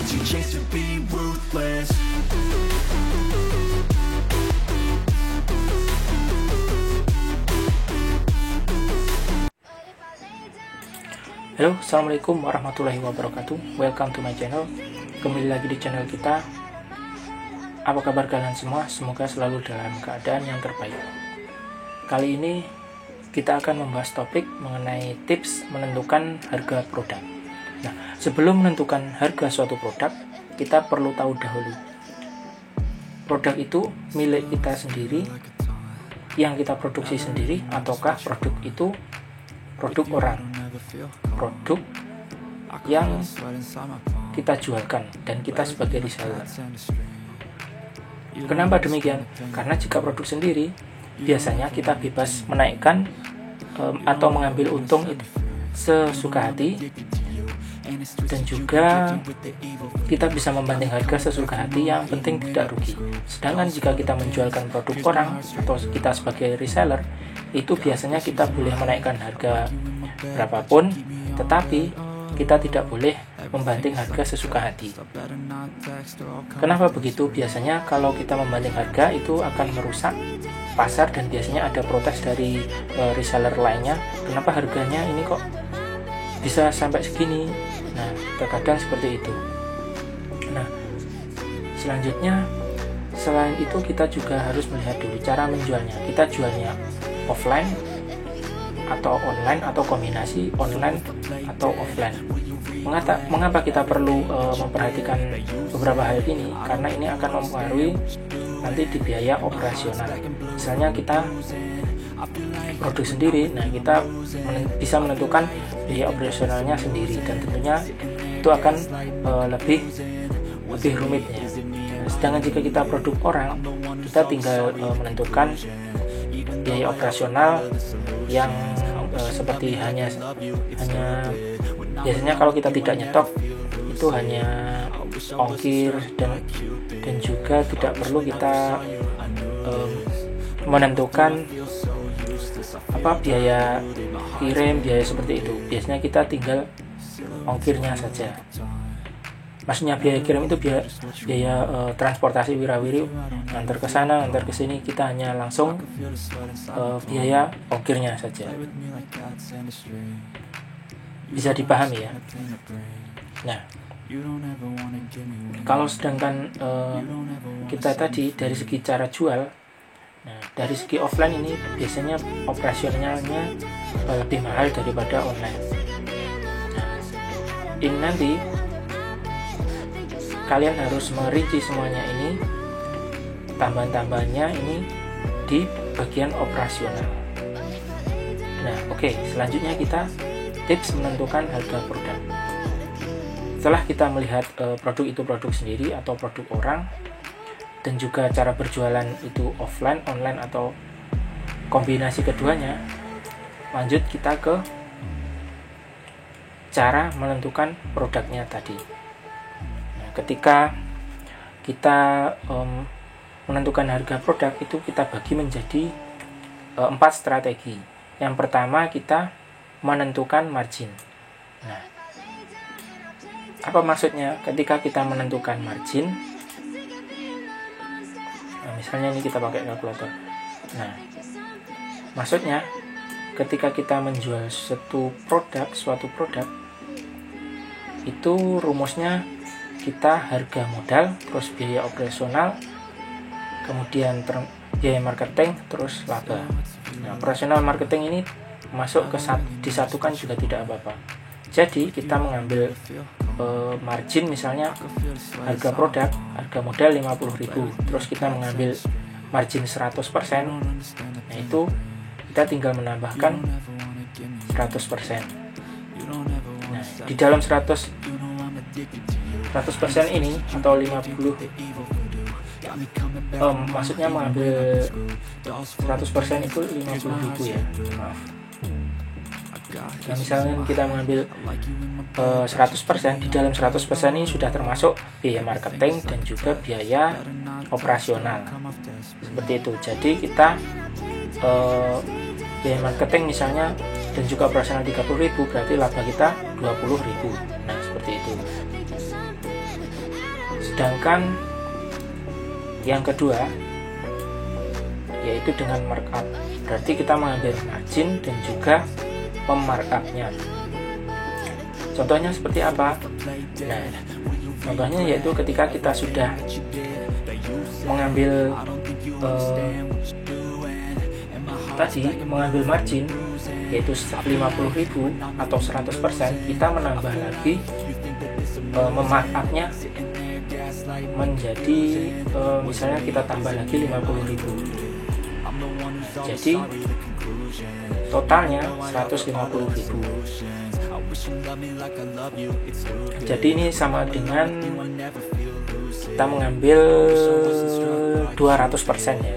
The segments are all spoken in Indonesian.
It's your chance to be ruthless. Halo, assalamualaikum warahmatullahi wabarakatuh. Welcome to my channel. Kembali lagi di channel kita. Apa kabar kalian semua? Semoga selalu dalam keadaan yang terbaik. Kali ini kita akan membahas topik mengenai tips menentukan harga produk. Nah, sebelum menentukan harga suatu produk, kita perlu tahu dahulu produk itu milik kita sendiri, yang kita produksi sendiri, ataukah produk itu produk orang, produk yang kita jualkan dan kita sebagai reseller. Kenapa demikian? Karena jika produk sendiri, biasanya kita bebas menaikkan atau mengambil untung itu sesuka hati, dan juga kita bisa membanting harga sesuka hati, yang penting tidak rugi. Sedangkan jika kita menjualkan produk orang atau kita sebagai reseller, itu biasanya kita boleh menaikkan harga berapapun, tetapi kita tidak boleh membanting harga sesuka hati. Kenapa begitu? Biasanya kalau kita membanting harga itu akan merusak pasar, dan biasanya ada protes dari reseller lainnya, kenapa harganya ini kok bisa sampai segini. Nah, terkadang seperti itu. Nah, selanjutnya selain itu kita juga harus melihat dulu cara menjualnya. Kita jualnya offline atau online, atau kombinasi online atau offline. Mengapa kita perlu memperhatikan beberapa hal ini? Karena ini akan mempengaruhi nanti di biaya operasional. Misalnya kita produk sendiri, nah kita bisa menentukan biaya operasionalnya sendiri, dan tentunya itu akan lebih rumitnya. Sedangkan jika kita produk orang, kita tinggal menentukan biaya operasional yang seperti hanya biasanya kalau kita tidak nyetok itu hanya ongkir, dan juga tidak perlu kita menentukan biaya kirim, biaya seperti itu. Biasanya kita tinggal ongkirnya saja. Maksudnya biaya kirim itu biaya transportasi wirawiri, antar ke sana, antar ke sini, kita hanya langsung biaya ongkirnya saja. Bisa dipahami ya. Nah, kalau sedangkan kita tadi dari segi cara jual, nah dari segi offline ini biasanya operasionalnya lebih mahal daripada online. Nah, ini nanti kalian harus merinci semuanya ini, tambahan-tambahannya ini di bagian operasional. Nah, oke, selanjutnya kita tips menentukan harga produk. Setelah kita melihat produk itu produk sendiri atau produk orang, dan juga cara berjualan itu offline, online, atau kombinasi keduanya, lanjut kita ke cara menentukan produknya tadi. Ketika kita menentukan harga produk itu kita bagi menjadi 4 strategi. Yang pertama, kita menentukan margin. Nah, apa maksudnya ketika kita menentukan margin? Nah, misalnya ini kita pakai kalkulator. Nah, maksudnya ketika kita menjual suatu produk itu rumusnya kita harga modal, terus biaya operasional, kemudian biaya marketing, terus laba. Nah, operasional marketing ini masuk disatukan juga tidak apa-apa. Jadi kita mengambil margin, misalnya harga produk, harga modal 50.000, terus kita mengambil margin 100%. Nah, itu kita tinggal menambahkan 100%. Nah, di dalam 100% ini atau 50, maksudnya mengambil 100% itu 50.000 ya, maaf. Nah, misalnya kita mengambil 100%, di dalam 100% ini sudah termasuk biaya marketing dan juga biaya operasional, seperti itu. Jadi kita biaya marketing misalnya dan juga operasional 30.000, berarti laba kita 20.000. Nah, seperti itu. Sedangkan yang kedua yaitu dengan markup. Berarti kita mengambil margin dan juga memarkupnya. Contohnya seperti apa? Nah, contohnya yaitu ketika kita sudah mengambil mengambil margin yaitu 50.000 atau 100%, kita menambah lagi memarkupnya menjadi misalnya kita tambah lagi 50.000. Jadi totalnya 150.000. Jadi ini sama dengan kita mengambil 200% ya.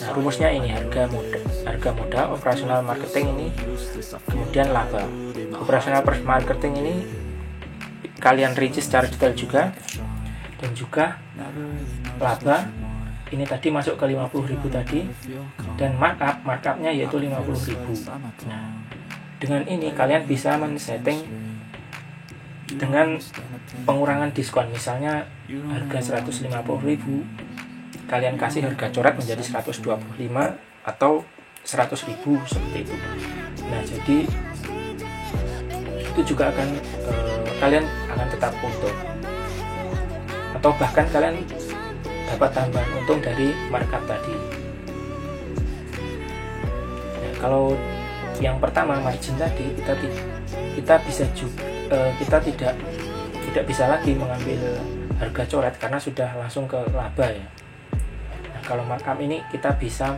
Nah, rumusnya ini harga modal, operasional marketing ini, kemudian laba. Operasional marketing ini kalian rinci secara detail juga, dan juga laba ini tadi masuk ke 50.000 tadi, dan markupnya yaitu 50.000. Nah, dengan ini kalian bisa men-setting dengan pengurangan diskon. Misalnya harga 150.000, kalian kasih harga coret menjadi 125 atau 100.000 seperti itu. Nah, jadi itu juga akan kalian akan tetap untung, atau bahkan kalian dapat tambahan untung dari markup tadi. Nah, kalau yang pertama margin tadi kita bisa juga kita tidak bisa lagi mengambil harga coret karena sudah langsung ke laba ya. Nah, kalau markup ini kita bisa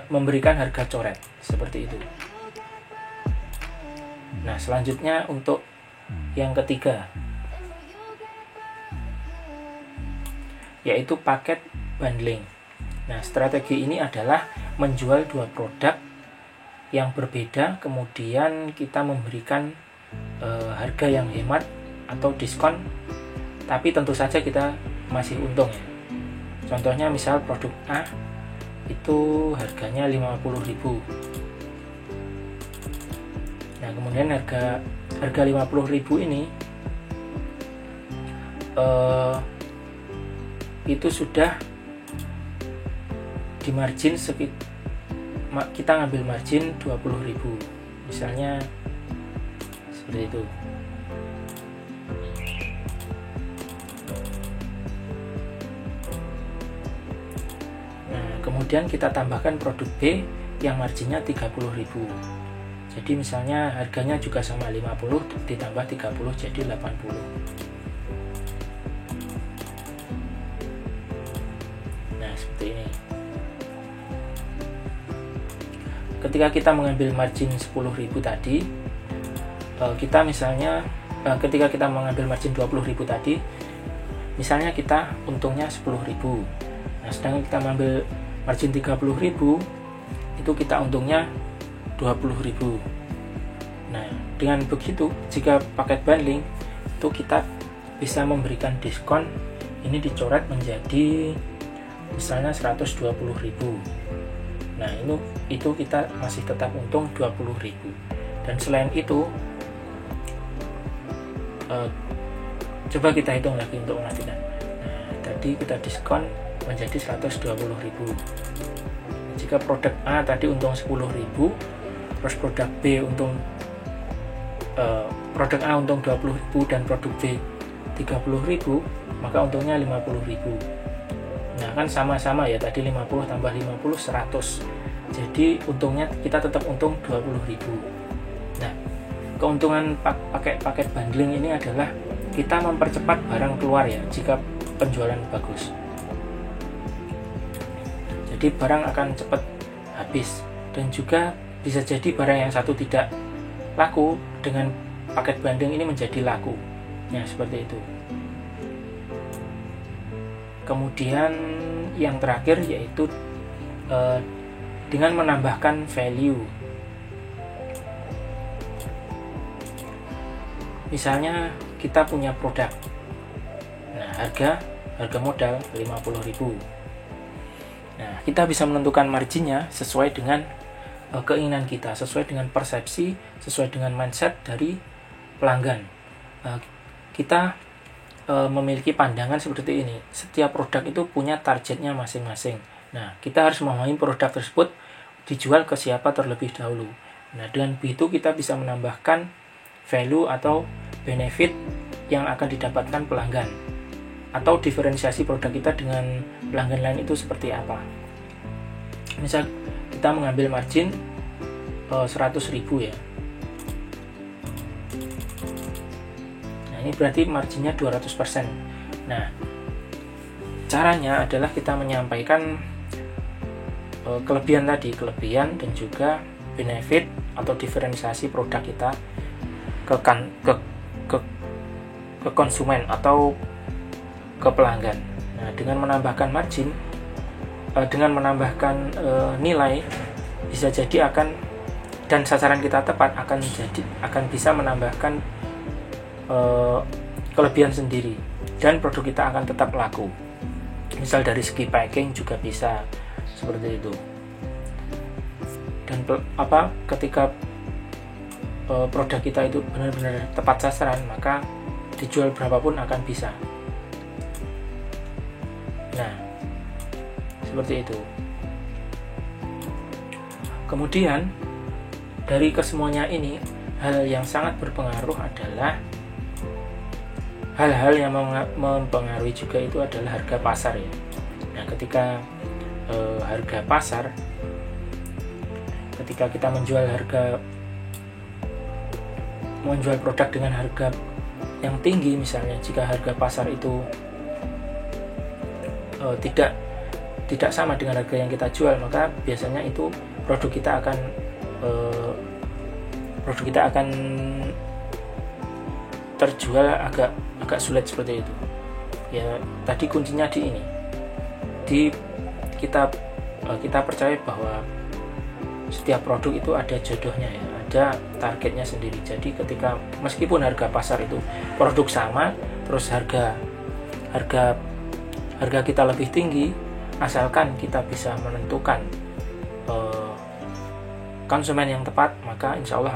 memberikan harga coret seperti itu. Nah, selanjutnya untuk yang ketiga yaitu paket bundling. Nah, strategi ini adalah menjual dua produk yang berbeda, kemudian kita memberikan harga yang hemat atau diskon, tapi tentu saja kita masih untung ya. Contohnya misal produk A itu harganya 50.000. Nah, kemudian harga 50.000 ini itu sudah di margin kita ngambil margin 20.000 misalnya seperti itu. Nah, kemudian kita tambahkan produk B yang marginnya 30.000. Jadi misalnya harganya juga sama 50 ditambah 30 jadi 80. Nah, seperti ini. Ketika kita mengambil margin 10.000 tadi, kita misalnya ketika kita mengambil margin 20.000 tadi, misalnya kita untungnya 10.000. Nah, sedangkan kita mengambil margin 30.000, itu kita untungnya 20.000. Nah, dengan begitu jika paket bundling itu kita bisa memberikan diskon, ini dicoret menjadi misalnya 120.000. Nah, itu kita masih tetap untung 20.000. Dan selain itu coba kita hitung lagi untuk penghasilan. Nah, tadi kita diskon menjadi 120.000. Jika produk A tadi untung 10.000, terus produk B untung produk A untung 20.000 dan produk B 30.000, maka untungnya 50.000. Nah, kan sama-sama ya, tadi 50 tambah 50 100. Jadi untungnya kita tetap untung 20.000. Nah, keuntungan pakai paket bundling ini adalah kita mempercepat barang keluar ya jika penjualan bagus. Jadi barang akan cepat habis, dan juga bisa jadi barang yang satu tidak laku dengan paket bundling ini menjadi laku. Nah, seperti itu. Kemudian yang terakhir yaitu dengan menambahkan value. Misalnya kita punya produk, nah harga modal 50.000. Nah, kita bisa menentukan marginnya sesuai dengan keinginan kita, sesuai dengan persepsi, sesuai dengan mindset dari pelanggan. Kita memiliki pandangan seperti ini. Setiap produk itu punya targetnya masing-masing. Nah, kita harus memahami produk tersebut dijual ke siapa terlebih dahulu. Nah, dengan begitu kita bisa menambahkan value atau benefit yang akan didapatkan pelanggan. Atau diferensiasi produk kita dengan pelanggan lain itu seperti apa. Misal kita mengambil margin 100.000 ya. Ini berarti marginnya 200%. Nah, caranya adalah kita menyampaikan kelebihan dan juga benefit atau diferensiasi produk kita ke konsumen atau ke pelanggan. Nah, dengan menambahkan margin, dengan menambahkan nilai, bisa jadi dan sasaran kita tepat akan bisa menambahkan kelebihan sendiri dan produk kita akan tetap laku. Misal dari segi packing juga bisa seperti itu. Dan ketika produk kita itu benar-benar tepat sasaran, maka dijual berapapun akan bisa. Nah, seperti itu. Kemudian dari kesemuanya ini, hal yang sangat berpengaruh adalah hal-hal yang mempengaruhi juga itu adalah harga pasar ya. Nah, ketika harga pasar, ketika kita menjual produk dengan harga yang tinggi, misalnya jika harga pasar itu tidak sama dengan harga yang kita jual, maka biasanya itu produk kita akan terjual agak sulit seperti itu. Ya, tadi kuncinya kita percaya bahwa setiap produk itu ada jodohnya ya, ada targetnya sendiri. Jadi ketika meskipun harga pasar itu produk sama, terus harga kita lebih tinggi, asalkan kita bisa menentukan konsumen yang tepat, maka insya Allah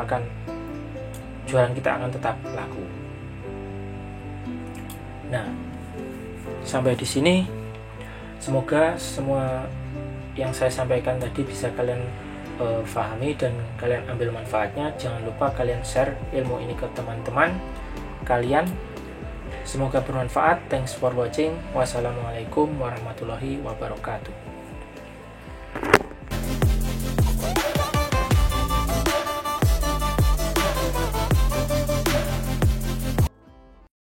jualan kita akan tetap laku. Nah, sampai di sini semoga semua yang saya sampaikan tadi bisa kalian pahami dan kalian ambil manfaatnya. Jangan lupa kalian share ilmu ini ke teman-teman kalian. Semoga bermanfaat. Thanks for watching. Wassalamualaikum warahmatullahi wabarakatuh.